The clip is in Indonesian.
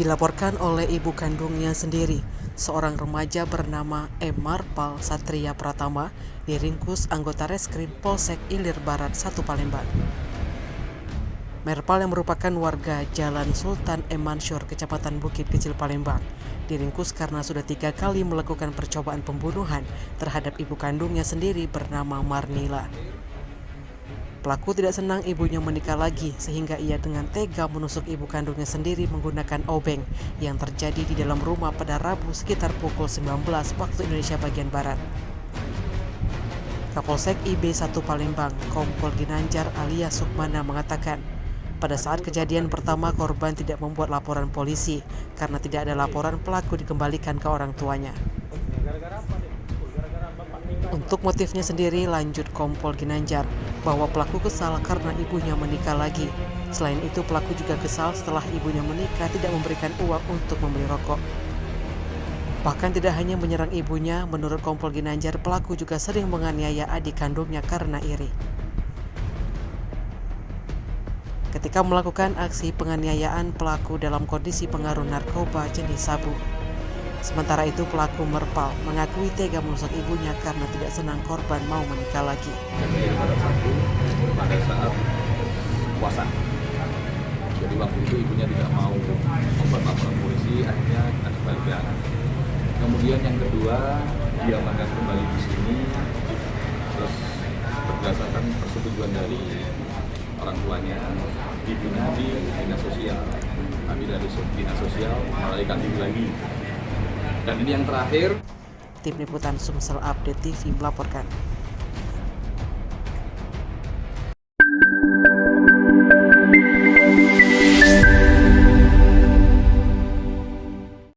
Dilaporkan oleh ibu kandungnya sendiri, seorang remaja bernama M. Marpal Satria Pratama diringkus anggota Reskrim Polsek Ilir Barat 1 Palembang. Merpal yang merupakan warga Jalan Sultan M. Mansur, Kecamatan Bukit Kecil, Palembang, diringkus karena sudah 3 kali melakukan percobaan pembunuhan terhadap ibu kandungnya sendiri bernama Marnila. Pelaku tidak senang ibunya menikah lagi sehingga ia dengan tega menusuk ibu kandungnya sendiri menggunakan obeng yang terjadi di dalam rumah pada Rabu sekitar pukul 19 waktu Indonesia bagian Barat. Kapolsek IB 1 Palembang, Kompol Ginanjar alias Sukmana mengatakan, pada saat kejadian pertama korban tidak membuat laporan polisi karena tidak ada laporan pelaku dikembalikan ke orang tuanya. Untuk motifnya sendiri, lanjut Kompol Ginanjar, bahwa pelaku kesal karena ibunya menikah lagi. Selain itu, pelaku juga kesal setelah ibunya menikah tidak memberikan uang untuk membeli rokok. Bahkan tidak hanya menyerang ibunya, menurut Kompol Ginanjar, pelaku juga sering menganiaya adik kandungnya karena iri. Ketika melakukan aksi penganiayaan, pelaku dalam kondisi pengaruh narkoba jenis sabu. Sementara itu, pelaku Merpal mengakui tega menusuk ibunya karena tidak senang korban mau menikah lagi. Pada saat puasa, jadi waktu itu ibunya tidak mau membuat laporan polisi, akhirnya ada balikan. Kemudian yang kedua, dia makan kembali di sini, terus berdasarkan persetujuan dari orang tuanya, ibunya di dinas sosial. Kami dari dinas sosial melarikan diri lagi. Dan ini yang terakhir. Tim Liputan Sumsel Update TV melaporkan.